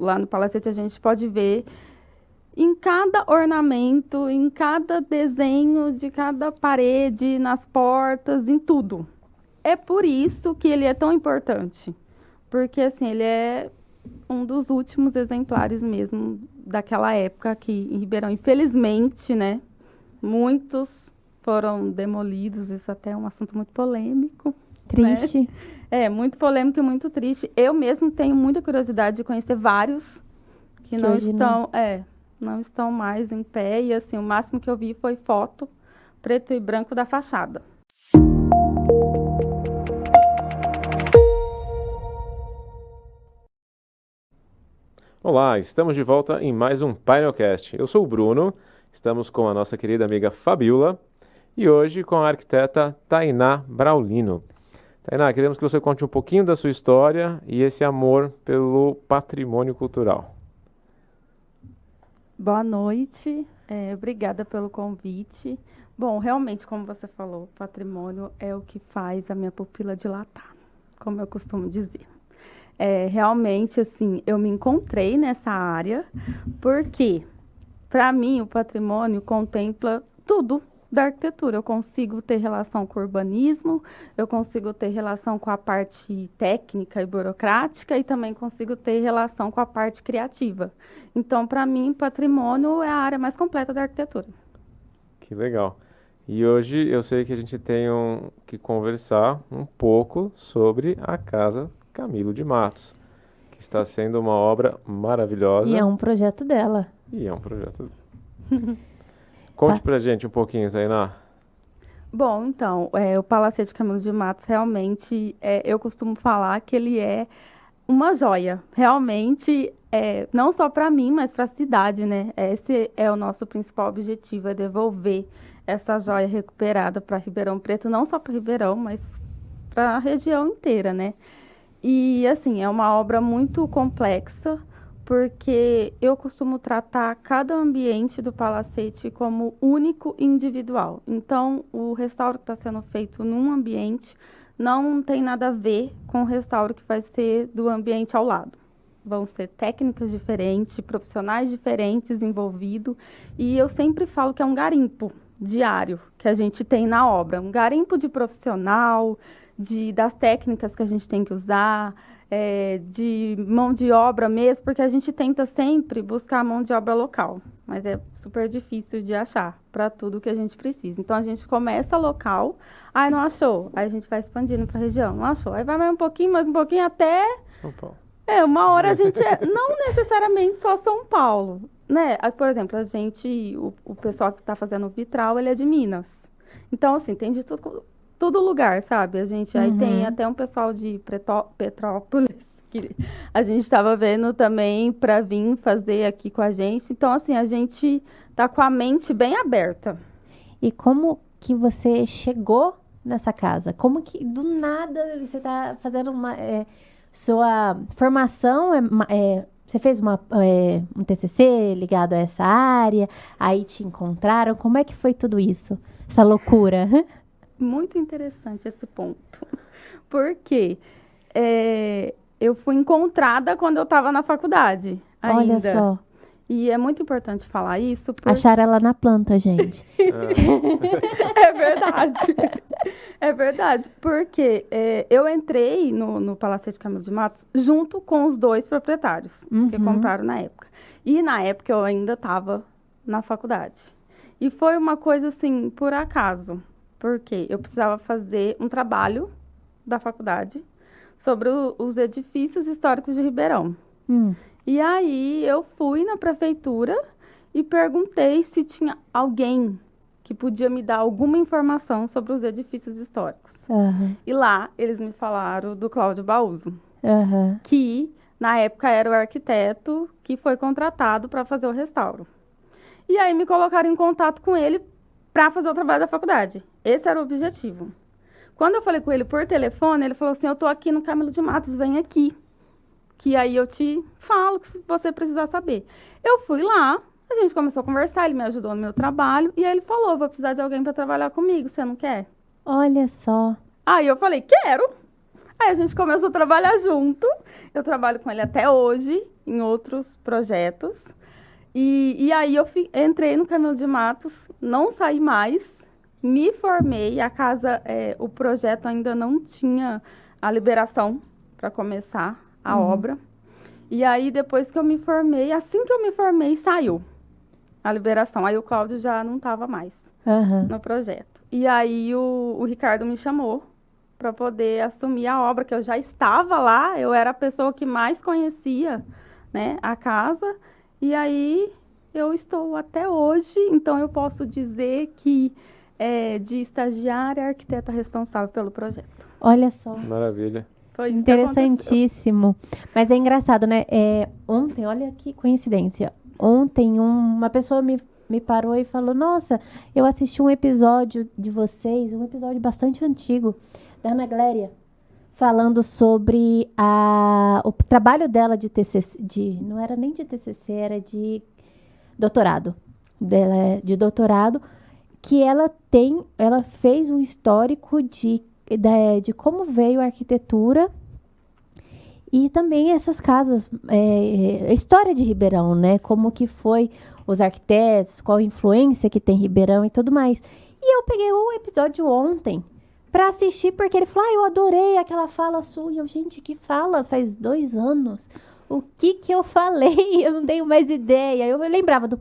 Lá no Palacete a gente pode ver em cada ornamento, em cada desenho de cada parede, nas portas, em tudo. É por isso que ele é tão importante, porque assim, ele é um dos últimos exemplares mesmo daquela época aqui em Ribeirão. Infelizmente, né, muitos foram demolidos, isso até é um assunto muito polêmico, né? Triste. É, muito polêmico e muito triste. Eu mesmo tenho muita curiosidade de conhecer vários que Que não hoje não. estão, não estão mais em pé. E assim, o máximo que eu vi foi foto preto e branco da fachada. Olá, estamos de volta em mais um Painelcast. Eu sou o Bruno, estamos com a nossa querida amiga Fabiola e hoje com a arquiteta Tainá Braulino. Tainá, queremos que você conte um pouquinho da sua história e esse amor pelo patrimônio cultural. Boa noite, obrigada pelo convite. Bom, realmente, como você falou, patrimônio é o que faz a minha pupila dilatar, como eu costumo dizer. Realmente, assim, eu me encontrei nessa área, porque, para mim, o patrimônio contempla tudo da arquitetura. Eu consigo ter relação com o urbanismo, eu consigo ter relação com a parte técnica e burocrática e também consigo ter relação com a parte criativa. Então, para mim, patrimônio é a área mais completa da arquitetura. Que legal. E hoje eu sei que a gente tem que conversar um pouco sobre a Casa Camilo de Matos, que está sendo uma obra maravilhosa E é um projeto dela. e é um projeto. Conte pra gente um pouquinho, Tainá. Bom, então, o Palacete Camilo de Matos, realmente, eu costumo falar que ele é uma joia. Realmente, não só para mim, mas para a cidade, né? Esse é o nosso principal objetivo, é devolver essa joia recuperada para Ribeirão Preto, não só para Ribeirão, mas para a região inteira, né? E, assim, é uma obra muito complexa, porque eu costumo tratar cada ambiente do palacete como único e individual. Então, o restauro que está sendo feito num ambiente não tem nada a ver com o restauro que vai ser do ambiente ao lado. Vão ser técnicas diferentes, profissionais diferentes envolvidos, e eu sempre falo que é um garimpo diário que a gente tem na obra, um garimpo de profissional, das técnicas que a gente tem que usar, de mão de obra mesmo, porque a gente tenta sempre buscar mão de obra local, mas é super difícil de achar para tudo que a gente precisa. Então a gente começa local, aí não achou, aí a gente vai expandindo para a região, não achou, aí vai mais um pouquinho até São Paulo. uma hora a gente não necessariamente só São Paulo, né? Por exemplo, o pessoal que está fazendo o vitral, ele é de Minas. Então, assim, tem de todo lugar, sabe? Aí tem até um pessoal de Petrópolis que a gente estava vendo também para vir fazer aqui com a gente. Então, assim, a gente tá com a mente bem aberta. E como que você chegou nessa casa? Como que do nada você está fazendo sua formação você fez um TCC ligado a essa área, aí te encontraram, como é que foi tudo isso? Essa loucura? Muito interessante esse ponto. Porque eu fui encontrada quando eu estava na faculdade ainda. Olha só, E é muito importante falar isso porque... acharam ela na planta, gente. É verdade. É verdade. Porque eu entrei no Palacete Camilo de Matos junto com os dois proprietários que compraram na época. E na época eu ainda estava na faculdade. E foi uma coisa assim, por acaso. Porque eu precisava fazer um trabalho da faculdade sobre os edifícios históricos de Ribeirão. E aí eu fui na prefeitura e perguntei se tinha alguém que podia me dar alguma informação sobre os edifícios históricos. E lá eles me falaram do Cláudio Baúso, que na época era o arquiteto que foi contratado para fazer o restauro. E aí me colocaram em contato com ele para fazer o trabalho da faculdade. Esse era o objetivo. Quando eu falei com ele por telefone, ele falou assim, eu estou aqui no Camilo de Matos, vem aqui. Que aí eu te falo que você precisar saber. Eu fui lá, a gente começou a conversar, ele me ajudou no meu trabalho, e aí ele falou, vou precisar de alguém para trabalhar comigo, você não quer? Olha só. Aí eu falei, quero. Aí a gente começou a trabalhar junto. Eu trabalho com ele até hoje, em outros projetos. E aí eu entrei no Camelo de Matos, não saí mais, me formei. A casa, o projeto ainda não tinha a liberação para começar a obra. E aí, depois que eu me formei, assim que eu me formei, saiu a liberação. Aí o Cláudio já não estava mais no projeto. E aí o Ricardo me chamou para poder assumir a obra, que eu já estava lá, eu era a pessoa que mais conhecia, né, a casa. E aí eu estou até hoje, então eu posso dizer que de estagiária, arquiteta responsável pelo projeto. Olha só. Maravilha. Foi isso que aconteceu. Interessantíssimo. Mas é engraçado, né? Ontem, olha que coincidência. Ontem uma pessoa me parou e falou: Nossa, eu assisti um episódio de vocês, um episódio bastante antigo, da Ana Gléria, falando sobre o trabalho dela de TCC, não era nem de TCC, era de doutorado. De doutorado, que ela fez um histórico de como veio a arquitetura e também essas casas, a história de Ribeirão, né? Como que foi os arquitetos, qual a influência que tem Ribeirão e tudo mais. E eu peguei o episódio ontem para assistir, porque ele falou: eu adorei aquela fala sua. E eu, gente, que fala? Faz 2 anos. O que eu falei? Eu não tenho mais ideia. Eu lembrava do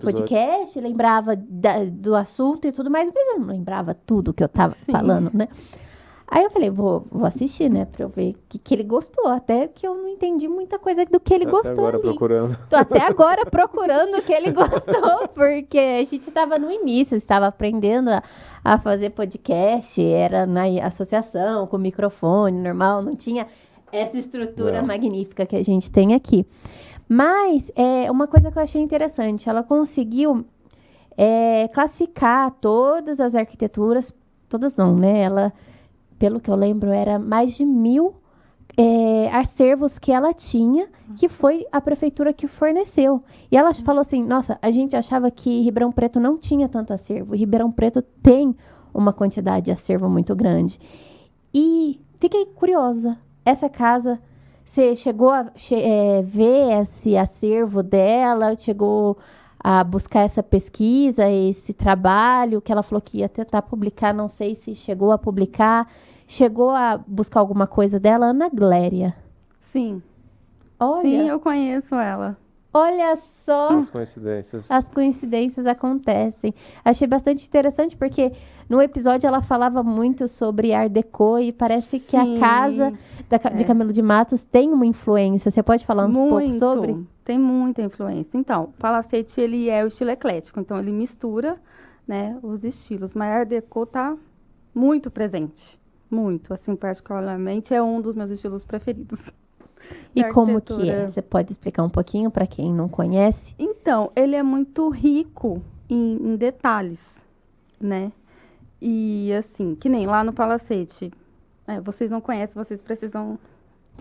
podcast, lembrava do assunto e tudo mais, mas eu não lembrava tudo que eu tava falando, né? Aí eu falei, vou assistir, né? Pra eu ver o que ele gostou. Até que eu não entendi muita coisa do que ele gostou. Tô até agora procurando o que ele gostou, porque a gente tava no início, estava aprendendo a fazer podcast, era na associação, com microfone normal, não tinha essa estrutura magnífica que a gente tem aqui. Mas uma coisa que eu achei interessante, ela conseguiu classificar todas as arquiteturas, todas não, né? Ela, pelo que eu lembro, era mais de 1000 acervos que ela tinha, que foi a prefeitura que forneceu. E ela falou assim, nossa, a gente achava que Ribeirão Preto não tinha tanto acervo. Ribeirão Preto tem uma quantidade de acervo muito grande. E fiquei curiosa, essa casa... Você chegou a ver esse acervo dela? Chegou a buscar essa pesquisa, esse trabalho que ela falou que ia tentar publicar? Não sei se chegou a publicar. Chegou a buscar alguma coisa dela? Ana Gléria. Sim. Olha. Sim, eu conheço ela. Olha só. As coincidências acontecem. Achei bastante interessante porque no episódio ela falava muito sobre Art Deco e parece que a casa de Camelo de Matos tem uma influência. Você pode falar um pouco sobre? Tem muita influência. Então, o Palacete, ele é o estilo eclético. Então, ele mistura, né, os estilos. Mas Art Deco tá muito presente. Muito. Assim, particularmente, é um dos meus estilos preferidos. E como que é? Você pode explicar um pouquinho para quem não conhece? Então, ele é muito rico em detalhes, né? E assim, que nem lá no Palacete. Vocês não conhecem, vocês precisam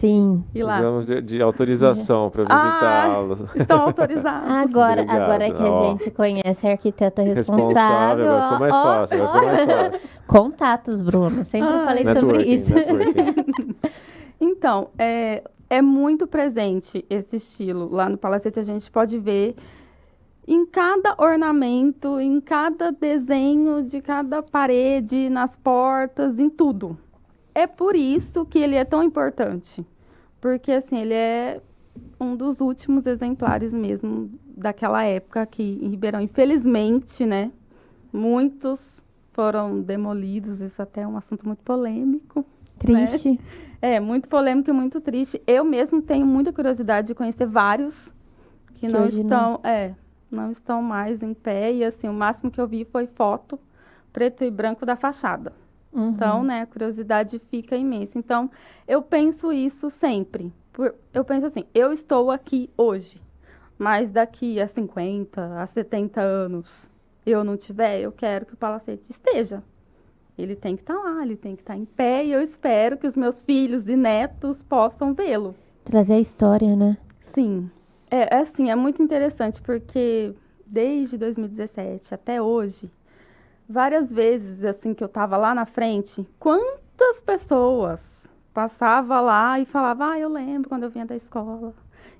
ir lá. Precisamos de autorização para visitá-los. Estão autorizados. Agora que a gente conhece a arquiteta responsável. Vai ficar mais fácil, vai ficar mais fácil. Contatos, Bruno. Sempre falei sobre isso. Então, é muito presente esse estilo. Lá no Palacete a gente pode ver em cada ornamento, em cada desenho de cada parede, nas portas, em tudo. É por isso que ele é tão importante. Porque, assim, ele é um dos últimos exemplares mesmo daquela época aqui em Ribeirão. Infelizmente, né? Muitos foram demolidos. Isso até é um assunto muito polêmico. Triste. Né? Muito polêmico e muito triste. Eu mesmo tenho muita curiosidade de conhecer vários que não estão, não estão mais em pé. E, assim, o máximo que eu vi foi foto preto e branco da fachada. Uhum. Então, né, a curiosidade fica imensa. Então, eu penso isso sempre. Eu penso assim, eu estou aqui hoje, mas daqui a 50, a 70 anos, eu não tiver, eu quero que o Palacete esteja. Ele tem que estar lá, ele tem que estar em pé, e eu espero que os meus filhos e netos possam vê-lo. Trazer a história, né? Sim. Assim, é muito interessante, porque desde 2017 até hoje, várias vezes, assim, que eu estava lá na frente, muitas pessoas passavam lá e falavam, eu lembro quando eu vinha da escola.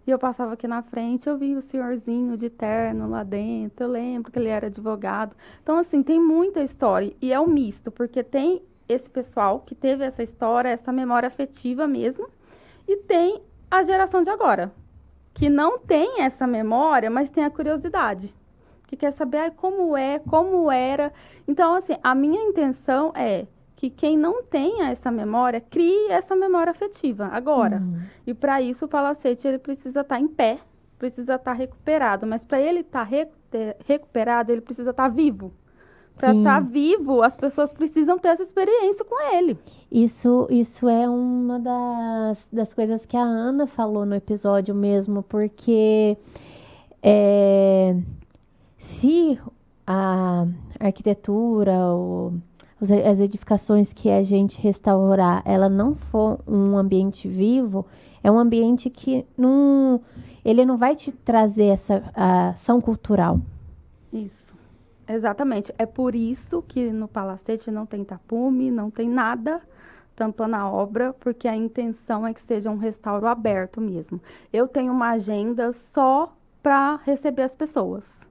E eu passava aqui na frente, eu vi o senhorzinho de terno lá dentro, eu lembro que ele era advogado. Então, assim, tem muita história. E é um misto, porque tem esse pessoal que teve essa história, essa memória afetiva mesmo, e tem a geração de agora, que não tem essa memória, mas tem a curiosidade, que quer saber como como era. Então, assim, a minha intenção é que quem não tenha essa memória, crie essa memória afetiva agora. E para isso o palacete ele precisa estar em pé, precisa estar recuperado. Mas para ele estar recuperado, ele precisa estar vivo. Para estar vivo, as pessoas precisam ter essa experiência com ele. Isso é uma das coisas que a Ana falou no episódio mesmo, porque se a arquitetura, as edificações que a gente restaurar, ela não for um ambiente vivo, é um ambiente que ele não vai te trazer essa ação cultural. Isso. Exatamente. É por isso que no palacete não tem tapume, não tem nada tampando a obra, porque a intenção é que seja um restauro aberto mesmo. Eu tenho uma agenda só para receber as pessoas,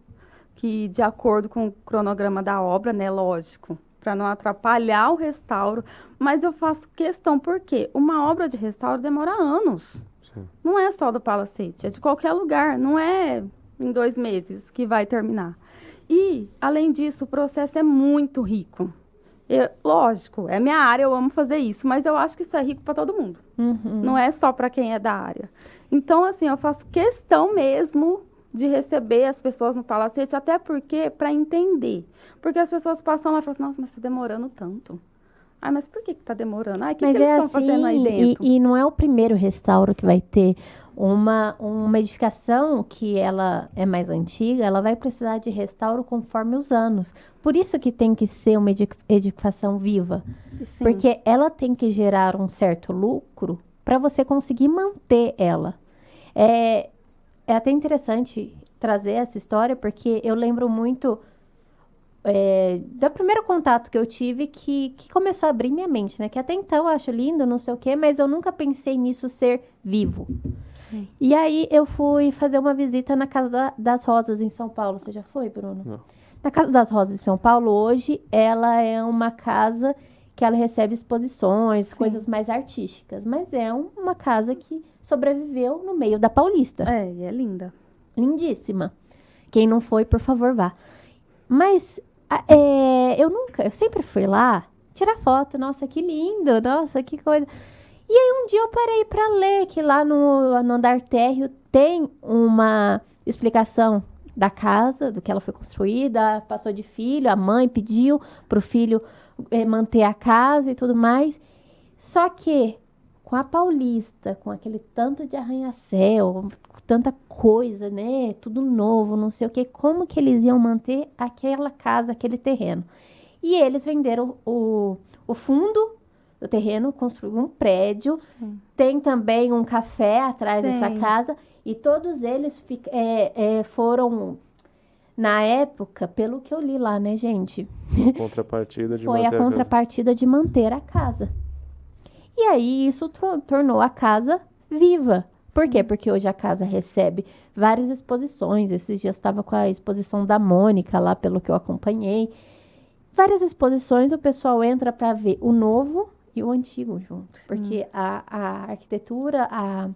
que de acordo com o cronograma da obra, né, lógico, para não atrapalhar o restauro, mas eu faço questão porque uma obra de restauro demora anos. Sim. Não é só do palacete, é de qualquer lugar, não é em 2 meses que vai terminar. E, além disso, o processo é muito rico. Lógico, é minha área, eu amo fazer isso, mas eu acho que isso é rico para todo mundo. Não é só para quem é da área. Então, assim, eu faço questão mesmo de receber as pessoas no palacete, até porque, para entender. Porque as pessoas passam lá e falam assim, nossa, mas está demorando tanto. Ai, mas por que está demorando? Ai, o que eles estão fazendo aí dentro? E não é o primeiro restauro que vai ter. Uma edificação que ela é mais antiga, ela vai precisar de restauro conforme os anos. Por isso que tem que ser uma edificação viva. Sim. Porque ela tem que gerar um certo lucro para você conseguir manter ela. É até interessante trazer essa história, porque eu lembro muito do primeiro contato que eu tive que começou a abrir minha mente, né? Que até então eu acho lindo, não sei o quê, mas eu nunca pensei nisso ser vivo. Sim. E aí eu fui fazer uma visita na Casa das Rosas em São Paulo. Você já foi, Bruno? Não. Na Casa das Rosas em São Paulo, hoje, ela é uma casa que ela recebe exposições, sim, coisas mais artísticas. Mas é uma casa que sobreviveu no meio da Paulista. E é linda. Lindíssima. Quem não foi, por favor, vá. Mas eu sempre fui lá tirar foto. Nossa, que lindo, nossa, que coisa. E aí um dia eu parei para ler que lá no andar térreo tem uma explicação da casa, do que ela foi construída, passou de filho, a mãe pediu para o filho manter a casa e tudo mais. Só que com a Paulista, com aquele tanto de arranha-céu, tanta coisa, né? Tudo novo, não sei o quê. Como que eles iam manter aquela casa, aquele terreno? E eles venderam o fundo do terreno, construíram um prédio. Sim. Tem também um café atrás dessa casa. E todos eles foram, na época, pelo que eu li lá, né, gente? Contrapartida de Foi a contrapartida de manter a casa. E aí isso tornou a casa viva. Por quê? Porque hoje a casa recebe várias exposições. Esses dias estava com a exposição da Mônica lá, pelo que eu acompanhei. Várias exposições, o pessoal entra para ver o novo e o antigo juntos. Sim. Porque a arquitetura, a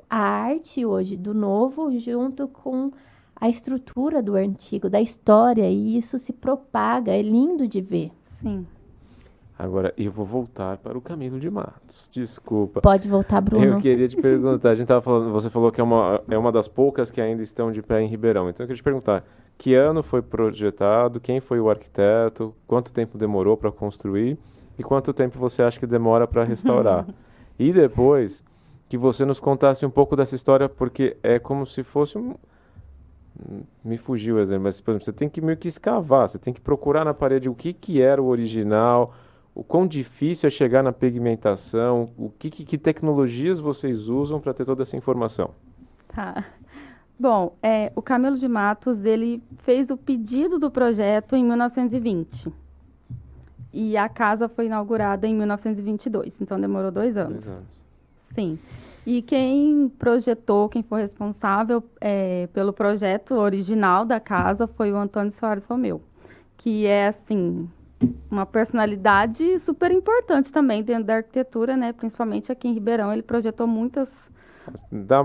arte hoje do novo junto com a estrutura do antigo, da história. E isso se propaga, é lindo de ver. Sim. Agora, eu vou voltar para o Camilo de Matos. Desculpa. Pode voltar, Bruno. Eu queria te perguntar, a gente estava falando, você falou que é uma das poucas que ainda estão de pé em Ribeirão. Então, eu queria te perguntar, que ano foi projetado, quem foi o arquiteto, quanto tempo demorou para construir e quanto tempo você acha que demora para restaurar? E depois, que você nos contasse um pouco dessa história, porque é como se fosse me fugiu o exemplo, mas, por exemplo, você tem que meio que escavar, você tem que procurar na parede o que era o original, o quão difícil é chegar na pigmentação, que tecnologias vocês usam para ter toda essa informação? Tá. Bom, o Camilo de Matos, ele fez o pedido do projeto em 1920. E a casa foi inaugurada em 1922, então demorou 2 anos. 2 anos. Sim. E quem projetou, quem foi responsável pelo projeto original da casa foi o Antônio Soares Romeu, que é, assim, uma personalidade super importante também dentro da arquitetura, né? Principalmente aqui em Ribeirão, ele projetou muitas...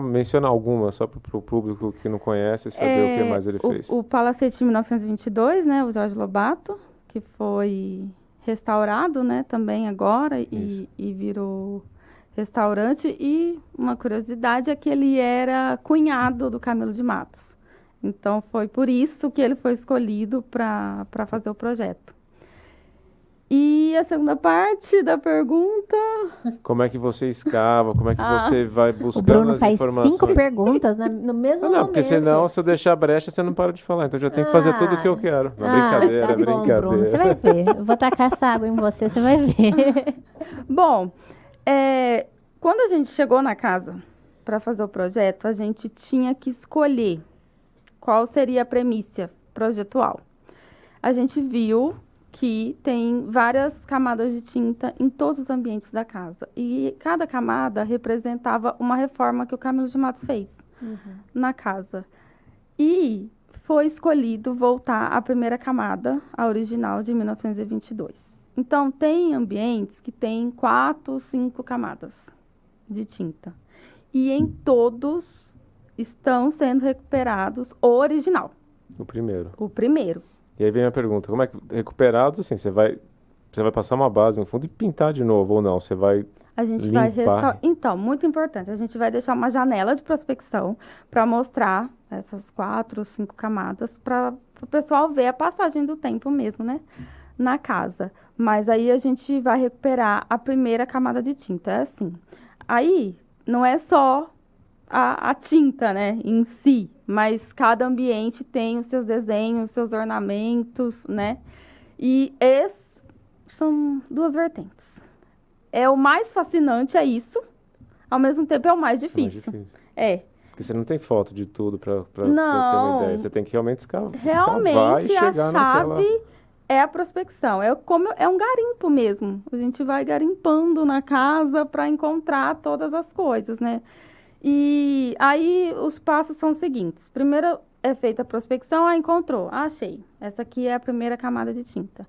Menciona alguma, só para o público que não conhece saber o que mais ele fez. O Palacete de 1922, né? O Jorge Lobato, que foi restaurado, né? Também agora e virou restaurante. E uma curiosidade é que ele era cunhado do Camilo de Matos. Então, foi por isso que ele foi escolhido para fazer o projeto. E a segunda parte da pergunta... Como é que você escava? Como é que você vai O buscando Bruno as faz informações? 5 perguntas no mesmo Não, momento. porque senão, se eu deixar brecha, você não para de falar. Então, eu já tenho que fazer tudo o que eu quero. Não, brincadeira, tá bom, brincadeira. Bruno, você vai ver. Eu vou tacar essa água em você, você vai ver. Bom, quando a gente chegou na casa para fazer o projeto, a gente tinha que escolher qual seria a premissa projetual. A gente viu que tem várias camadas de tinta em todos os ambientes da casa. E cada camada representava uma reforma que o Camilo de Matos fez na casa. E foi escolhido voltar à primeira camada, a original de 1922. Então, tem ambientes que tem 4, 5 camadas de tinta. E em todos estão sendo recuperados o original, O primeiro. o primeiro. E aí vem a pergunta, como é que, recuperados, assim, você vai passar uma base no fundo e pintar de novo, ou não? Você vai A gente limpar? vai restaurar. Então, muito importante, a gente vai deixar uma janela de prospecção para mostrar essas 4, 5 camadas para o pessoal ver a passagem do tempo mesmo, né? Na casa. Mas aí a gente vai recuperar a primeira camada de tinta. É assim. Aí não é só a tinta, né, em si, mas cada ambiente tem os seus desenhos, os seus ornamentos, né? E esses são 2 vertentes. O mais fascinante é isso, ao mesmo tempo é o mais difícil. É. Porque você não tem foto de tudo para ter Não. uma ideia. Você tem que realmente escavar e Realmente, chegar a chave naquela... é a prospecção. É um garimpo mesmo. A gente vai garimpando na casa para encontrar todas as coisas, né? E aí os passos são os seguintes. Primeiro é feita a prospecção, encontrou, achei. Essa aqui é a primeira camada de tinta.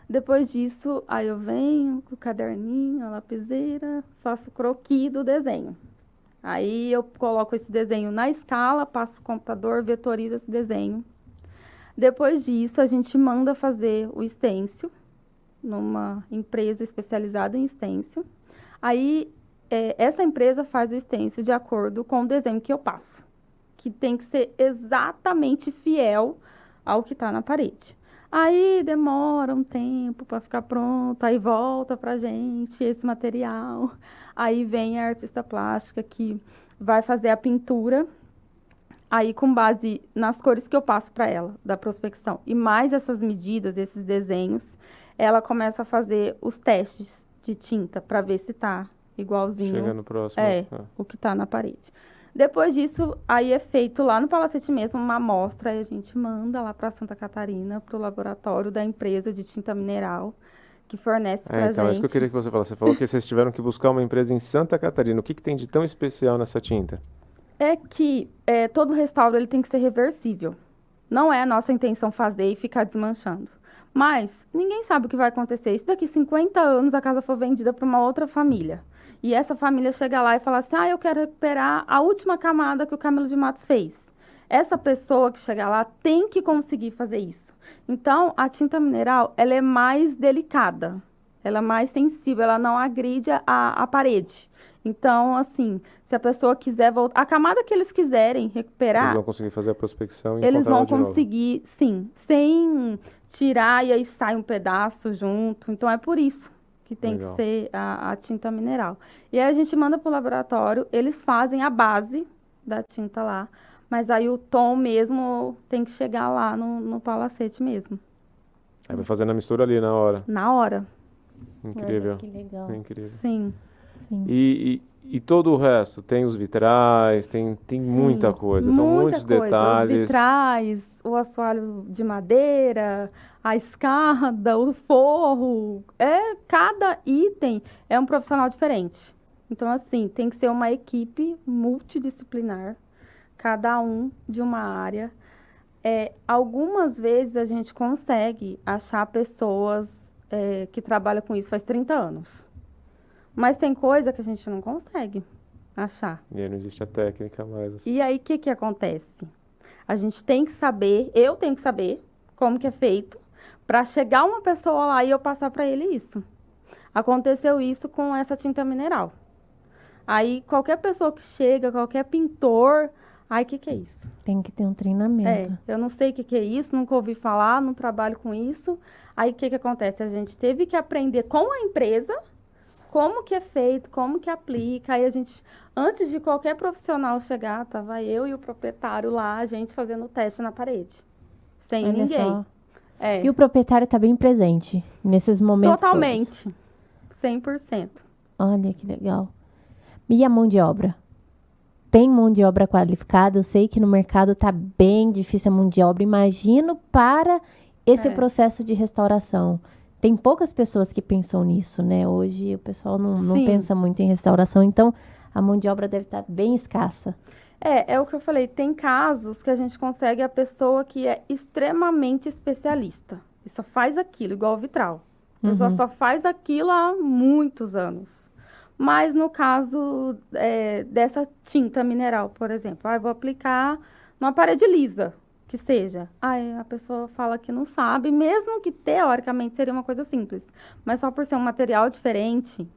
Depois disso, aí eu venho com o caderninho, a lapiseira, faço o croquis do desenho. Aí eu coloco esse desenho na escala, passo para o computador, vetorizo esse desenho. Depois disso, a gente manda fazer o stencil numa empresa especializada em stencil. Aí essa empresa faz o stencil de acordo com o desenho que eu passo, que tem que ser exatamente fiel ao que está na parede. Aí demora um tempo para ficar pronto, aí volta para a gente esse material. Aí vem a artista plástica que vai fazer a pintura, aí com base nas cores que eu passo para ela, da prospecção, e mais essas medidas, esses desenhos, ela começa a fazer os testes de tinta para ver se está igualzinho. Chega no próximo. O que está na parede. Depois disso, aí é feito lá no Palacete mesmo uma amostra, aí a gente manda lá para Santa Catarina, para o laboratório da empresa de tinta mineral, que fornece para a gente. Então, é isso que eu queria que você falasse. Você falou que vocês tiveram que buscar uma empresa em Santa Catarina. O que tem de tão especial nessa tinta? É que todo restauro ele tem que ser reversível. Não é a nossa intenção fazer e ficar desmanchando. Mas ninguém sabe o que vai acontecer. Se daqui 50 anos a casa for vendida para uma outra família, e essa família chega lá e fala assim, eu quero recuperar a última camada que o Camilo de Matos fez. Essa pessoa que chega lá tem que conseguir fazer isso. Então, a tinta mineral, ela é mais delicada, ela é mais sensível, ela não agride a parede. Então, assim, se a pessoa quiser voltar... A camada que eles quiserem recuperar... Eles vão conseguir fazer a prospecção e eles vão encontrar ela de conseguir, sim, sem tirar e aí sai um pedaço junto. Então, é por isso que tem Legal. que ser a tinta mineral. E aí a gente manda para o laboratório, eles fazem a base da tinta lá, mas aí o tom mesmo tem que chegar lá no palacete mesmo. Aí vai fazendo a mistura ali na hora. Na hora, Incrível. Olha, que legal. Incrível. sim. Sim. E E todo o resto? Tem os vitrais, tem muita Sim, coisa, são muita muitos coisa. Os detalhes. vitrais, o assoalho de madeira, a escada, o forro. Cada item é um profissional diferente. Então, assim, tem que ser uma equipe multidisciplinar, cada um de uma área. Algumas vezes a gente consegue achar pessoas que trabalham com isso faz 30 anos. Mas tem coisa que a gente não consegue achar. E aí não existe a técnica mais. Assim. E aí, o que que acontece? A gente tem que saber, eu tenho que saber como que é feito, para chegar uma pessoa lá e eu passar para ele isso. Aconteceu isso com essa tinta mineral. Aí, qualquer pessoa que chega, qualquer pintor, aí, o que que é isso? Tem que ter um treinamento. Eu não sei o que que é isso, nunca ouvi falar, não trabalho com isso. Aí, o que que acontece? A gente teve que aprender com a empresa como que é feito, como que aplica. Aí a gente, antes de qualquer profissional chegar, tava eu e o proprietário lá, a gente fazendo o teste na parede. Sem Olha ninguém. só. É, E o proprietário está bem presente nesses momentos todos. totalmente. 100%. Olha que legal. E a mão de obra? Tem mão de obra qualificada? Eu sei que no mercado está bem difícil a mão de obra. Imagino para esse processo de restauração. Tem poucas pessoas que pensam nisso, né? Hoje o pessoal não Sim. pensa muito em restauração. Então, a mão de obra deve estar bem escassa. É o que eu falei, tem casos que a gente consegue a pessoa que é extremamente especialista. E só faz aquilo, igual o vitral. A pessoa só faz aquilo há muitos anos. Mas no caso dessa tinta mineral, por exemplo, eu vou aplicar numa parede lisa, que seja. Aí a pessoa fala que não sabe, mesmo que teoricamente seria uma coisa simples. Mas só por ser um material diferente,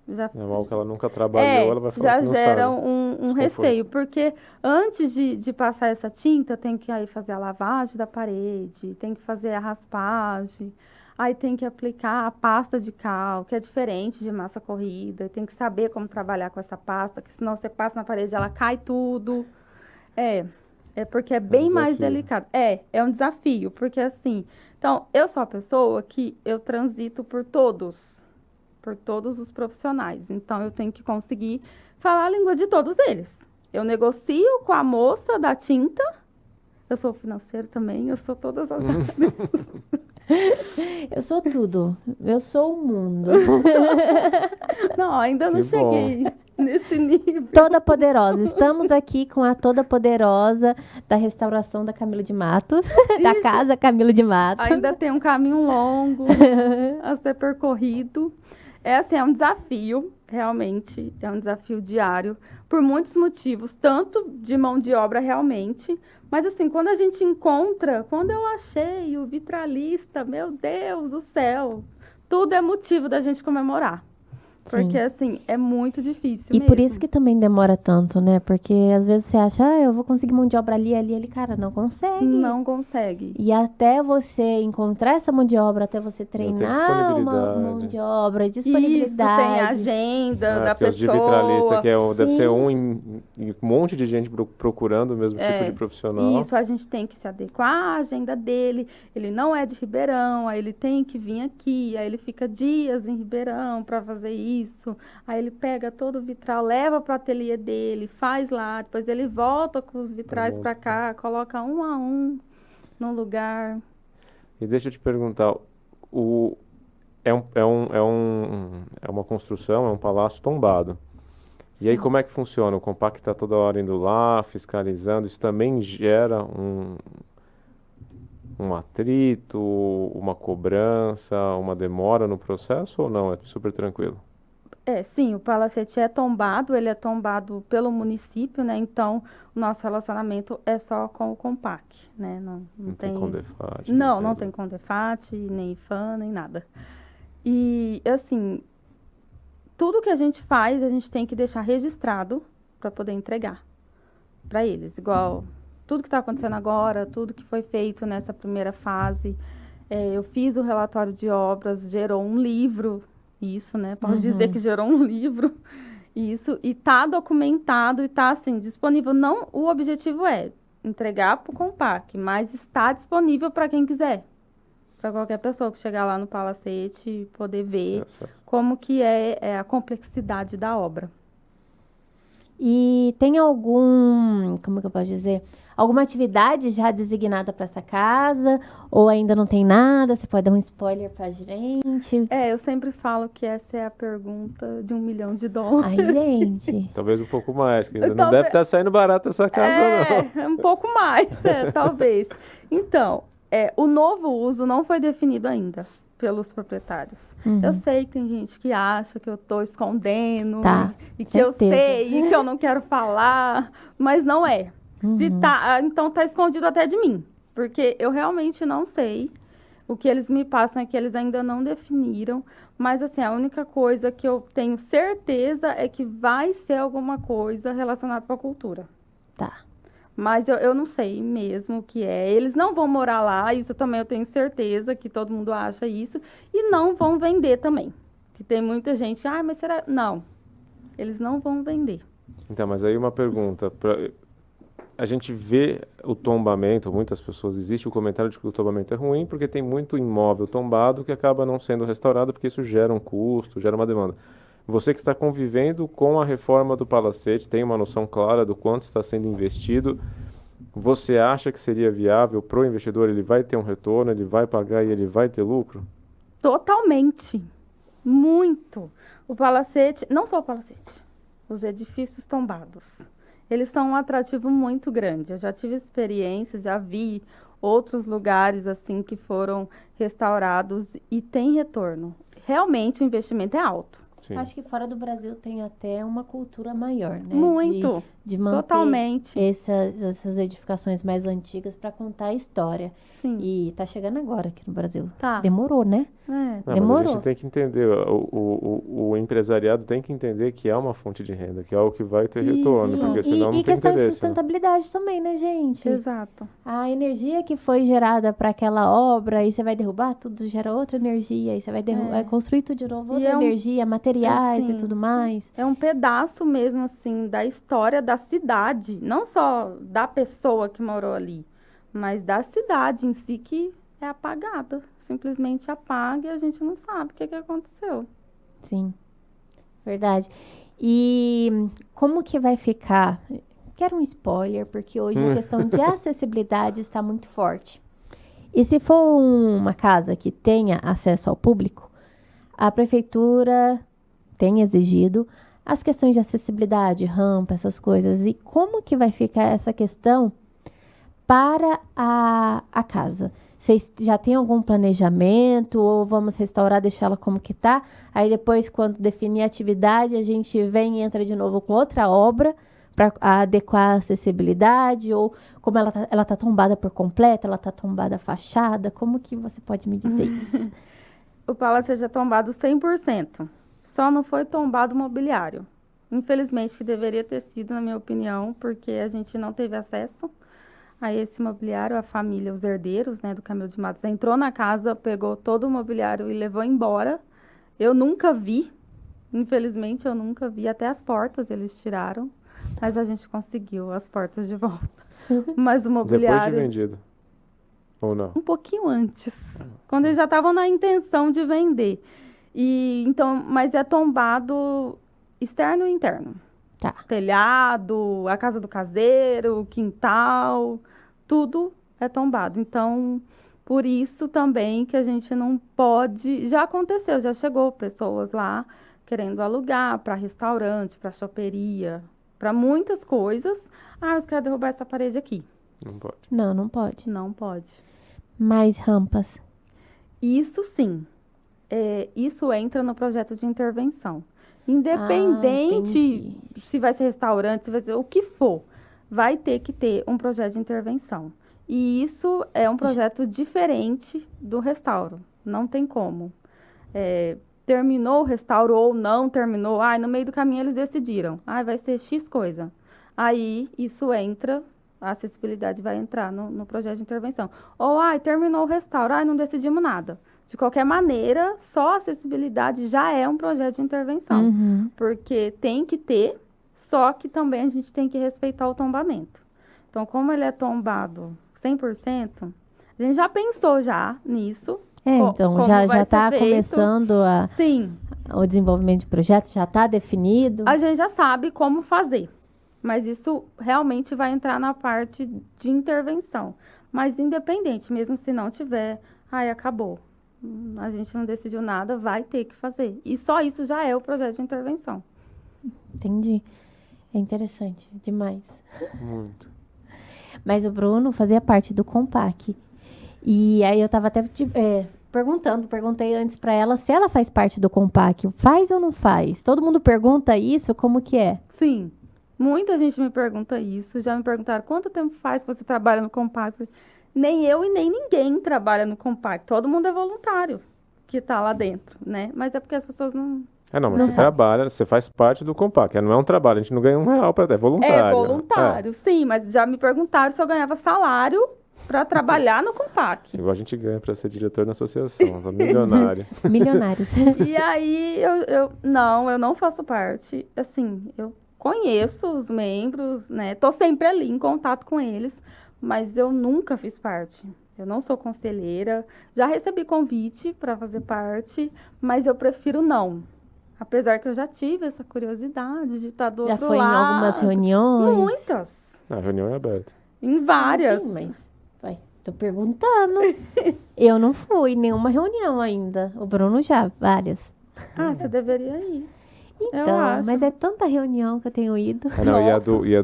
já É algo que ela nunca trabalhou, ela vai falar já que não gera sabe. um Desconforto. receio, porque antes de passar essa tinta, tem que aí fazer a lavagem da parede, tem que fazer a raspagem, aí tem que aplicar a pasta de cal, que é diferente de massa corrida, tem que saber como trabalhar com essa pasta, que senão você passa na parede, ela cai tudo. É porque é bem mais desafio. delicado. É um desafio, porque assim, então, eu sou a pessoa que eu transito por todos os profissionais. Então, eu tenho que conseguir falar a língua de todos eles. Eu negocio com a moça da tinta, eu sou financeiro também, eu sou todas as áreas. Eu sou tudo. Eu sou o mundo. Não, ainda não Que bom. cheguei nesse nível. Toda Poderosa. Estamos aqui com a Toda Poderosa da restauração da Camilo de Matos. Da casa Camilo de Matos. Ainda tem um caminho longo a ser percorrido. É um desafio, realmente, é um desafio diário, por muitos motivos, tanto de mão de obra realmente, mas assim, quando a gente encontra, quando eu achei o vitralista, meu Deus do céu, tudo é motivo da gente comemorar. Porque, assim, é muito difícil E mesmo. por isso que também demora tanto, né? Porque às vezes você acha, eu vou conseguir mão de obra ali, cara, não consegue. Não consegue. E até você encontrar essa mão de obra, até você tem treinar uma disponibilidade. mão de obra, Isso, disponibilidade. tem a agenda da Porque os de pessoa. vitralista, que deve ser Sim. um monte de gente procurando o mesmo tipo de profissional. Isso, a gente tem que se adequar à agenda dele. Ele não é de Ribeirão, aí ele tem que vir aqui, aí ele fica dias em Ribeirão para fazer isso. Aí ele pega todo o vitral, leva para o ateliê dele, faz lá, depois ele volta com os vitrais para cá, coloca um a um no lugar. E deixa eu te perguntar, é uma construção, é um palácio tombado. E aí como é que funciona? O Compaq está toda hora indo lá, fiscalizando, isso também gera um atrito, uma cobrança, uma demora no processo ou não? É super tranquilo? Sim, o palacete ele é tombado pelo município, né? Então, o nosso relacionamento é só com o Compaq, né? Não tem Condefat? Não tem Condefat, nem IFAM, nem nada. E, assim, tudo que a gente faz, a gente tem que deixar registrado para poder entregar para eles. Igual tudo que está acontecendo agora, tudo que foi feito nessa primeira fase. Eu fiz o relatório de obras, gerou um livro, isso, né? Posso dizer que gerou um livro, isso, e tá documentado e tá, assim, disponível. Não, o objetivo é entregar para o Compaq, mas está disponível para quem quiser. Para qualquer pessoa que chegar lá no Palacete e poder ver como que é a complexidade da obra. E tem como que eu posso dizer? Alguma atividade já designada para essa casa? Ou ainda não tem nada? Você pode dar um spoiler pra gente? Eu sempre falo que essa é a pergunta de $1 milhão. Ai, gente. Talvez um pouco mais, que ainda não Talvez- deve estar saindo barato essa casa, não. Um pouco mais, talvez. Então, o novo uso não foi definido ainda pelos proprietários. Eu sei que tem gente que acha que eu estou escondendo Tá, e que eu certeza. sei e que eu não quero falar, mas não é. Se tá, então tá escondido até de mim, porque eu realmente não sei. O que eles me passam é que eles ainda não definiram, mas assim, a única coisa que eu tenho certeza é que vai ser alguma coisa relacionada com a cultura. Tá. Mas eu não sei mesmo o que é. Eles não vão morar lá, isso também eu tenho certeza que todo mundo acha isso. E não vão vender também. Que tem muita gente, mas será? Não, eles não vão vender. Então, mas aí uma pergunta. A gente vê o tombamento, muitas pessoas, existe o comentário de que o tombamento é ruim porque tem muito imóvel tombado que acaba não sendo restaurado porque isso gera um custo, gera uma demanda. Você que está convivendo com a reforma do Palacete, tem uma noção clara do quanto está sendo investido. Você acha que seria viável para o investidor? Ele vai ter um retorno, ele vai pagar e ele vai ter lucro? Totalmente. Muito. O Palacete, não só o Palacete, os edifícios tombados. Eles são um atrativo muito grande. Eu já tive experiências, já vi outros lugares assim que foram restaurados e tem retorno. Realmente o investimento é alto. Sim. Acho que fora do Brasil tem até uma cultura maior, né? Muito. De manter Totalmente. essas edificações mais antigas para contar a história. Sim. E tá chegando agora aqui no Brasil. Tá. Demorou, né? Não, mas a Demorou. gente tem que entender, o empresariado tem que entender que é uma fonte de renda, que é algo que vai ter Isso. retorno, porque senão não E tem questão de interesse. Né? sustentabilidade também, né, gente? Exato. A energia que foi gerada para aquela obra, aí você vai derrubar, tudo gera outra energia, aí você vai vai construir tudo de novo, E outra é energia, materiais e assim, tudo mais. É um pedaço mesmo, assim, da história da cidade. Não só da pessoa que morou ali, mas da cidade em si que é apagada. Simplesmente apaga e a gente não sabe o que aconteceu. Sim, verdade. E como que vai ficar? Quero um spoiler, porque hoje a questão de acessibilidade está muito forte. E se for uma casa que tenha acesso ao público, a prefeitura tem exigido as questões de acessibilidade, rampa, essas coisas. E como que vai ficar essa questão para a casa? Vocês já têm algum planejamento ou vamos restaurar, deixá-la como que tá? Aí depois, quando definir a atividade, a gente vem e entra de novo com outra obra para adequar a acessibilidade? Ou como ela tá tombada por completo, ela tá tombada a fachada? Como que você pode me dizer isso? O palácio já tombado 100%. Só não foi tombado o mobiliário. Infelizmente, que deveria ter sido, na minha opinião, porque a gente não teve acesso a esse mobiliário. A família, os herdeiros, né, do Camilo de Matos, entrou na casa, pegou todo o mobiliário e levou embora. Eu nunca vi, infelizmente, eu nunca vi. Até as portas eles tiraram, mas a gente conseguiu as portas de volta. Mas o Depois de mobiliário... vendido. Ou não? Um pouquinho antes, quando eles já estavam na intenção de vender. E então, mas é tombado externo e interno. Tá. Telhado, a casa do caseiro, o quintal, tudo é tombado. Então, por isso também que a gente não pode. Já aconteceu, já chegou pessoas lá querendo alugar para restaurante, para choperia, para muitas coisas. Eu quero derrubar essa parede aqui. Não pode. Não, não pode. Não pode. Mais rampas. Isso sim. Isso entra no projeto de intervenção. Independente entendi. se vai ser restaurante, se vai ser o que for, vai ter que ter um projeto de intervenção. E isso é um projeto diferente do restauro. Não tem como. Terminou o restauro ou não terminou, no meio do caminho eles decidiram, vai ser X coisa. Aí isso entra, a acessibilidade vai entrar no projeto de intervenção. Ou, terminou o restauro, não decidimos nada. De qualquer maneira, só a acessibilidade já é um projeto de intervenção. Uhum. Porque tem que ter, só que também a gente tem que respeitar o tombamento. Então, como ele é tombado 100%, a gente já pensou já nisso. Então, como já vai está ser feito. começando Sim. o desenvolvimento de projetos, já está definido. A gente já sabe como fazer. Mas isso realmente vai entrar na parte de intervenção. Mas independente, mesmo se não tiver, acabou. A gente não decidiu nada, vai ter que fazer. E só isso já é o projeto de intervenção. Entendi. É interessante demais. Muito. Mas o Bruno fazia parte do Compac. E aí eu tava até perguntei antes pra ela se ela faz parte do Compac. Faz ou não faz? Todo mundo pergunta isso, como que é? Sim, muita gente me pergunta isso. Já me perguntaram quanto tempo faz que você trabalha no Compac. Nem eu e nem ninguém trabalha no Compac. Todo mundo é voluntário que tá lá dentro, né? Mas é porque as pessoas não... Não, mas Não você sabe. trabalha, você faz parte do Compac. Não é um trabalho, a gente não ganha R$1 para é voluntário. É voluntário, sim, mas já me perguntaram se eu ganhava salário para trabalhar no Compac. Igual a gente ganha para ser diretor na associação, tá milionário. Milionários. E aí, eu não faço parte. Assim, eu conheço os membros, né? Tô sempre ali em contato com eles, mas eu nunca fiz parte. Eu não sou conselheira. Já recebi convite para fazer parte, mas eu prefiro não. Apesar que eu já tive essa curiosidade de estar do Já outro foi lado. em algumas reuniões? Muitas. A reunião é aberta. Em várias. Sim, mas tô perguntando. Eu não fui em nenhuma reunião ainda. O Bruno já, vários. Você deveria ir. Então, acho. mas é tanta reunião que eu tenho ido. Não, Nossa. e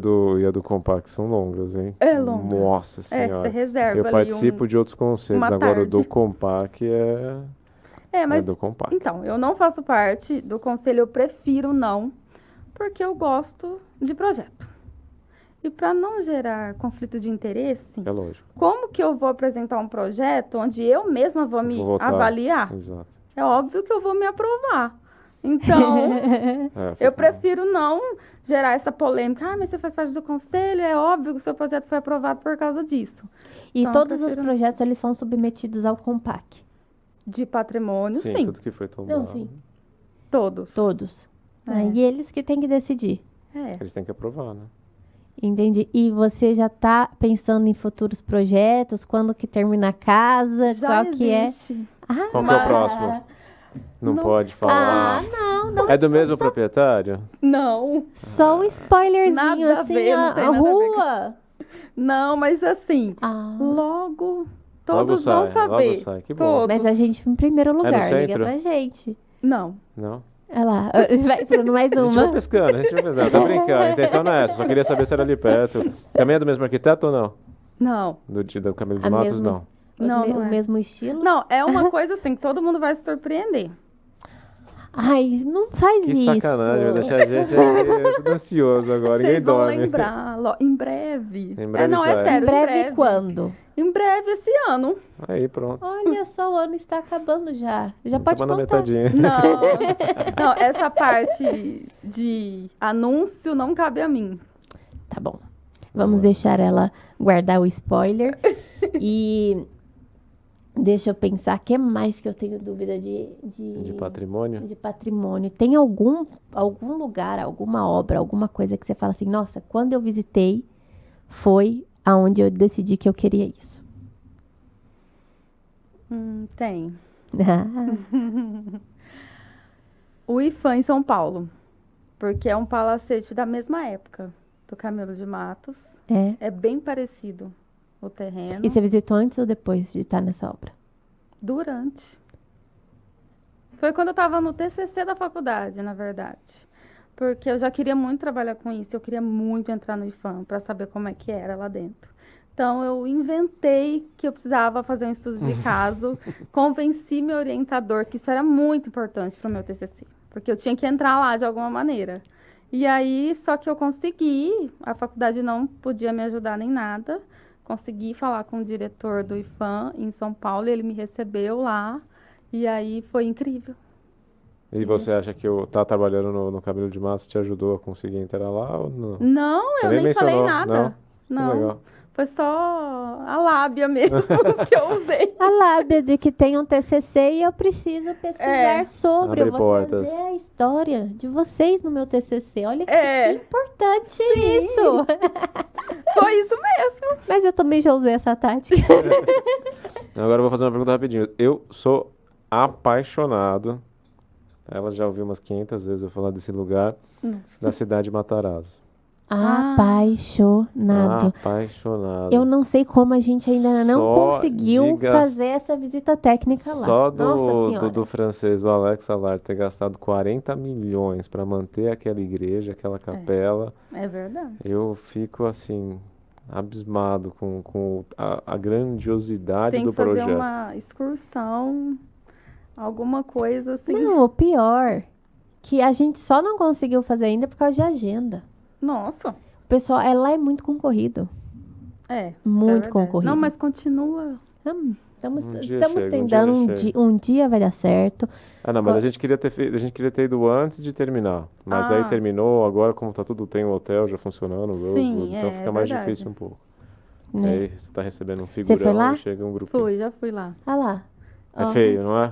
a do Compact são longas, hein? É longa. Nossa Você Senhora. reserva Eu ali participo de outros conselhos. uma Agora, o tarde. do Compac é mas do Compac. então, eu não faço parte do conselho, eu prefiro não, porque eu gosto de projeto. E para não gerar conflito de interesse, É lógico. como que eu vou apresentar um projeto onde eu mesma vou me Vou votar. avaliar? Exato. É óbvio que eu vou me aprovar. Então, eu prefiro não gerar essa polêmica. Mas você faz parte do conselho, é óbvio que o seu projeto foi aprovado por causa disso. E Então, todos eu os prefiro- projetos, eles são submetidos ao Compac. De patrimônio, sim. Tudo que foi tombado. Não, sim. Todos. Todos. E eles que têm que decidir. É. Eles têm que aprovar, né? Entendi. E você já tá pensando em futuros projetos? Quando que termina a casa? Já Qual que é? existe. Ah, Qual que é o Mas- próximo? Não Não. pode falar. não. É do mesmo proprietário? Não. Só um spoilerzinho, Nada a assim, ver, não a tem nada a ver com- rua. Não, mas assim, Ah, logo Logo todos sai, vão saber. logo sai. Que bom. Todos. mas a gente em primeiro lugar, liga centro? pra gente. Não. Não? Olha lá, vai Bruno, mais A gente vai uma. pescando, Tô brincando. A intenção não é essa. Só queria saber se era ali perto. Também é do mesmo arquiteto ou não? Não. Do Camilo de A Matos, mesma- não. Não, O não é. mesmo estilo? Não, é uma coisa assim que todo mundo vai se surpreender. Ai, não faz Que isso. sacanagem, vai deixar a gente aí tudo ansioso agora. Ninguém Vocês vão dorme. lembrar em breve. Em breve não, sai. é sério, Em breve quando? Em breve esse ano. Aí, pronto. Olha só, o ano está acabando já. Já Tá pode tomando contar. metadinha. Não, não, essa parte de anúncio não cabe a mim. Tá bom. Vamos deixar ela guardar o spoiler. E deixa eu pensar, o que mais que eu tenho dúvida De patrimônio? de patrimônio? Tem algum lugar, alguma obra, alguma coisa que você fala assim, nossa, quando eu visitei, foi aonde eu decidi que eu queria isso. Tem. O IFAM em São Paulo. Porque é um palacete da mesma época do Camilo de Matos. É. É bem parecido o terreno. E você visitou antes ou depois de estar nessa obra? Durante. Foi quando eu estava no TCC da faculdade, na verdade. Porque eu já queria muito trabalhar com isso. Eu queria muito entrar no IFAM para saber como é que era lá dentro. Então, eu inventei que eu precisava fazer um estudo de caso. Convenci meu orientador que isso era muito importante para o meu TCC. Porque eu tinha que entrar lá de alguma maneira. E aí, só que eu consegui. A faculdade não podia me ajudar nem nada. Consegui falar com o diretor do IFAM em São Paulo. Ele me recebeu lá. E aí, foi incrível. E você acha que eu tá trabalhando no Camilo de Matos te ajudou a conseguir entrar lá ou não? Não, Você eu nem nem falei mencionou, nada. Que Não, legal. foi só a lábia mesmo que eu usei. A lábia de que tem um TCC e eu preciso pesquisar sobre. Abre Eu vou portas. trazer a história de vocês no meu TCC. Olha que É. importante isso. Foi isso mesmo. Mas eu também já usei essa tática. Agora eu vou fazer uma pergunta rapidinho. Eu sou apaixonado, ela já ouviu umas 500 vezes eu falar desse lugar, da cidade de Matarazzo. Apaixonado. Apaixonado. Eu não sei como a gente ainda não Só conseguiu de gas- fazer essa visita técnica lá. Só Nossa Senhora. do francês, o Alex Allard, ter gastado 40 milhões para manter aquela igreja, aquela capela, É verdade. eu fico assim, abismado com a grandiosidade Tem do que fazer projeto. uma excursão, alguma coisa assim. Não, o pior, que a gente só não conseguiu fazer ainda por causa de agenda. Nossa. O pessoal, lá é muito concorrido. É. isso Muito é verdade. concorrido. Não, mas continua. Estamos Um dia estamos chega, um tentando, dia chega. um dia vai dar certo. Ah, não, mas a gente queria ter ido antes de terminar. Mas aí Ah. terminou, agora como tá tudo, tem o hotel já funcionando, Sim, então é fica mais verdade. difícil um pouco. Né? Aí você tá recebendo um figurão foi lá? e chega um grupinho. Já fui lá. Olha lá. É Ó. feio, não é?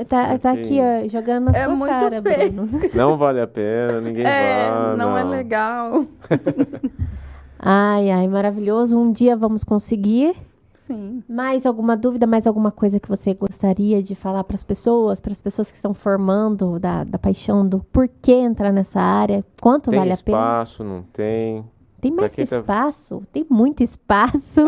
Tá aqui, ó, jogando na É sua muito cara, feio. Bruno. Não vale a pena, ninguém vai. não é legal. Ai, ai, maravilhoso. Um dia vamos conseguir. Sim. Mais alguma dúvida, mais alguma coisa que você gostaria de falar para as pessoas que estão formando da paixão do porquê entrar nessa área? Quanto Tem vale a pena? espaço, não tem. Tem mais Pra quem tá- espaço? Tem muito espaço.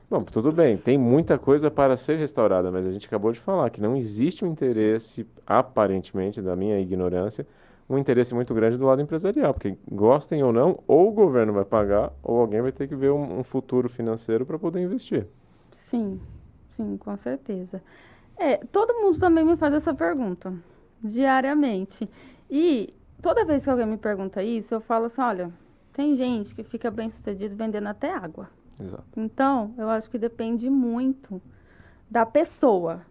Bom, tudo bem, tem muita coisa para ser restaurada, mas a gente acabou de falar que não existe um interesse, aparentemente, da minha ignorância, um interesse muito grande do lado empresarial, porque gostem ou não, ou o governo vai pagar, ou alguém vai ter que ver um futuro financeiro para poder investir. Sim, com certeza. Todo mundo também me faz essa pergunta, diariamente. E toda vez que alguém me pergunta isso, eu falo assim, olha, tem gente que fica bem sucedido vendendo até água. Exato. Então, eu acho que depende muito da pessoa.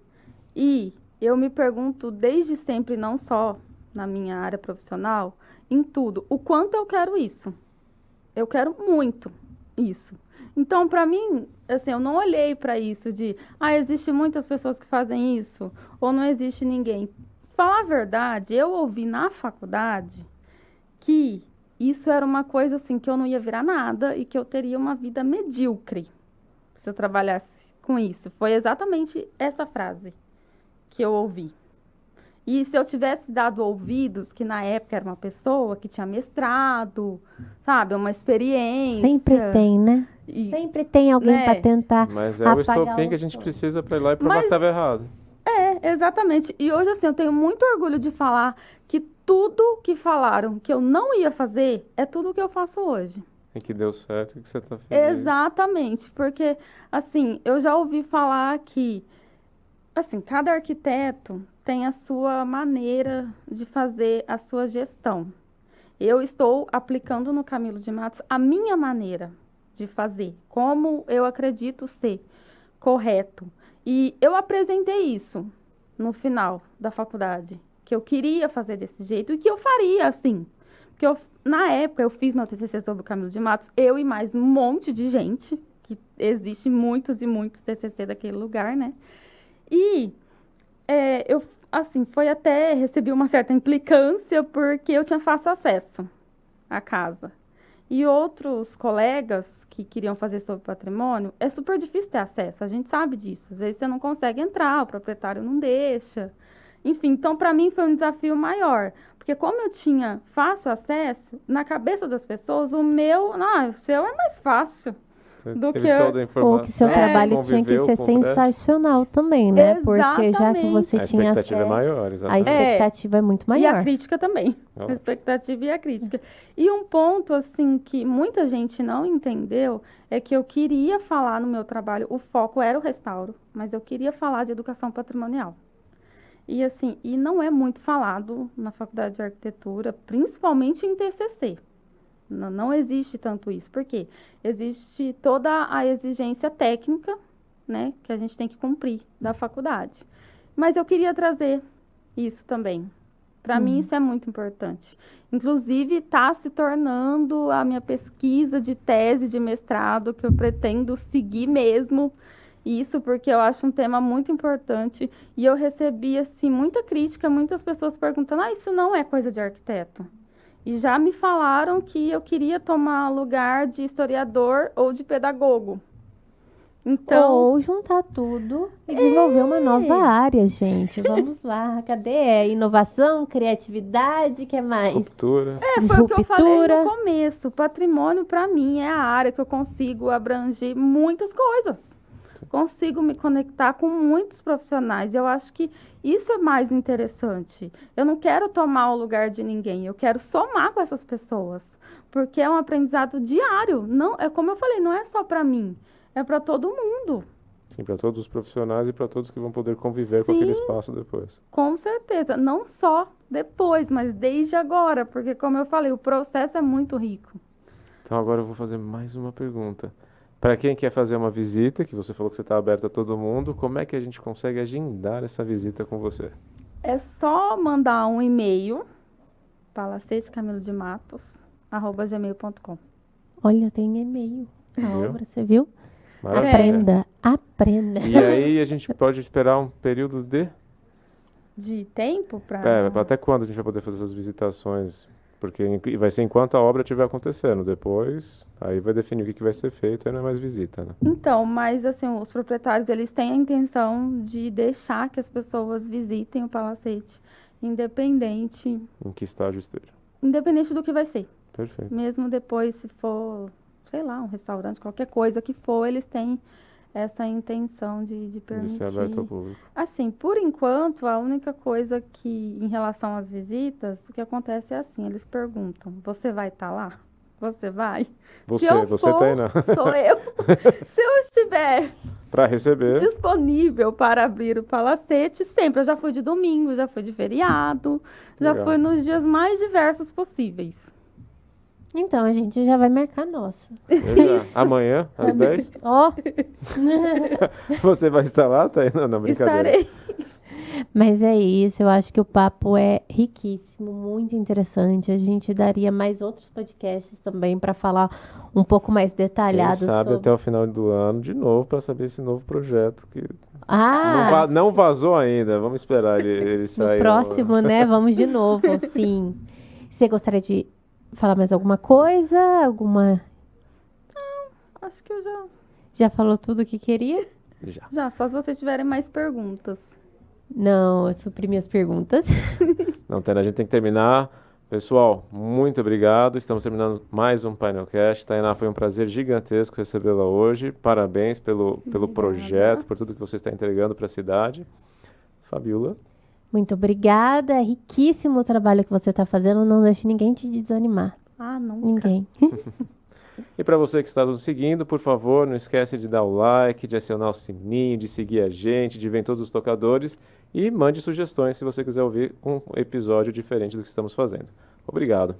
E eu me pergunto desde sempre, não só na minha área profissional, em tudo, o quanto eu quero isso. Eu quero muito isso. Então, para mim, assim, eu não olhei para isso de, existe muitas pessoas que fazem isso, ou não existe ninguém. Falar a verdade, eu ouvi na faculdade que isso era uma coisa assim que eu não ia virar nada e que eu teria uma vida medíocre se eu trabalhasse com isso. Foi exatamente essa frase que eu ouvi. E se eu tivesse dado ouvidos, que na época era uma pessoa que tinha mestrado, sabe, uma experiência. Sempre tem, né? E- Sempre tem alguém né? para tentar Mas é o apagar estopim o que a gente sol. precisa para ir lá e provar Mas- que estava errado. Exatamente. E hoje, assim, eu tenho muito orgulho de falar que tudo que falaram que eu não ia fazer é tudo que eu faço hoje. E que deu certo, e que você está feliz. Exatamente, porque, assim, eu já ouvi falar que, assim, cada arquiteto tem a sua maneira de fazer a sua gestão. Eu estou aplicando no Camilo de Matos a minha maneira de fazer, como eu acredito ser correto. E eu apresentei isso no final da faculdade, que eu queria fazer desse jeito e que eu faria assim. Porque na época eu fiz meu TCC sobre o Camilo de Matos, eu e mais um monte de gente, que existe muitos e muitos TCC daquele lugar, né? E eu, assim, recebi uma certa implicância porque eu tinha fácil acesso à casa. E outros colegas que queriam fazer sobre patrimônio, é super difícil ter acesso, a gente sabe disso. Às vezes você não consegue entrar, o proprietário não deixa. Enfim, então para mim foi um desafio maior. Porque como eu tinha fácil acesso, na cabeça das pessoas, o seu é mais fácil. Você do teve que- toda a informação. Ou que seu trabalho tinha que conviveu ser com o prédio. sensacional também, né? Porque já que Exatamente. você A tinha expectativa é acesso, maior, a exatamente. expectativa é muito E maior. a crítica também. Ó. A expectativa e a crítica. E um ponto, assim, que muita gente não entendeu é que eu queria falar no meu trabalho, o foco era o restauro, mas eu queria falar de educação patrimonial. E, assim, não é muito falado na faculdade de arquitetura, principalmente em TCC. Não existe tanto isso. Por quê? Existe toda a exigência técnica, né, que a gente tem que cumprir da faculdade. Mas eu queria trazer isso também. Para mim, isso é muito importante. Inclusive, está se tornando a minha pesquisa de tese de mestrado, que eu pretendo seguir mesmo isso, porque eu acho um tema muito importante. E eu recebi, assim, muita crítica, muitas pessoas perguntando, isso não é coisa de arquiteto. E já me falaram que eu queria tomar lugar de historiador ou de pedagogo. Então, Ou juntar tudo e desenvolver uma nova área, gente. Vamos lá. Cadê? Inovação, criatividade, o que mais? Ruptura. foi o que eu falei Disruptura. no começo. Patrimônio, para mim, é a área que eu consigo abranger muitas coisas. Consigo me conectar com muitos profissionais. Eu acho que isso é mais interessante. Eu não quero tomar o lugar de ninguém. Eu quero somar com essas pessoas. Porque é um aprendizado diário. Não, é como eu falei, não é só para mim. É para todo mundo. Sim, para todos os profissionais e para todos que vão poder conviver com aquele Sim. espaço depois. Com certeza. Não só depois, mas desde agora. Porque, como eu falei, o processo é muito rico. Então agora eu vou fazer mais uma pergunta. Para quem quer fazer uma visita, que você falou que você está aberto a todo mundo, como é que a gente consegue agendar essa visita com você? É só mandar um e-mail, palacetecamilodematos@gmail.com. Olha, tem e-mail. A Viu? obra, você viu? Maravilha. Aprenda. E aí a gente pode esperar um período de... De tempo para... até quando a gente vai poder fazer essas visitações? Porque vai ser enquanto a obra estiver acontecendo. Depois, aí vai definir o que vai ser feito, aí não é mais visita, né? Então, mas assim, os proprietários, eles têm a intenção de deixar que as pessoas visitem o palacete, independente Em que estágio esteja. do que vai ser. Perfeito. Mesmo depois, se for, sei lá, um restaurante, qualquer coisa que for, eles têm essa intenção de De permitir. ser aberto ao público. Assim, por enquanto, a única coisa que, em relação às visitas, o que acontece é assim, eles perguntam, você vai estar lá? Você vai? Você, Se eu você for, tá aí, né? sou eu. Se eu estiver Para receber. disponível para abrir o palacete, sempre. Eu já fui de domingo, já fui de feriado, já Legal. fui nos dias mais diversos possíveis. Então, a gente já vai marcar a nossa. Amanhã, às 10, Ó, você vai estar lá, tá aí? Não, brincadeira. Estarei. mas é isso. Eu acho que o papo é riquíssimo, muito interessante. A gente daria mais outros podcasts também para falar um pouco mais Quem detalhado sabe sobre... até o final do ano, de novo, para saber esse novo projeto que Ah, não vazou ainda. Vamos esperar ele no sair. próximo, né? Vamos de novo, sim. Você gostaria de falar mais alguma coisa? Acho que eu já. Já falou tudo o que queria? Já. Só se vocês tiverem mais perguntas. Não, eu suprimi as perguntas. Não, Tainá, a gente tem que terminar. Pessoal, muito obrigado. Estamos terminando mais um Painelcast. Tainá, foi um prazer gigantesco recebê-la hoje. Parabéns pelo Obrigada. projeto, por tudo que você está entregando para a cidade. Fabiola. Muito obrigada. É riquíssimo o trabalho que você está fazendo. Não deixe ninguém te desanimar. Ah, nunca. Ninguém. E para você que está nos seguindo, por favor, não esquece de dar o like, de acionar o sininho, de seguir a gente, de ver em todos os tocadores e mande sugestões se você quiser ouvir um episódio diferente do que estamos fazendo. Obrigado.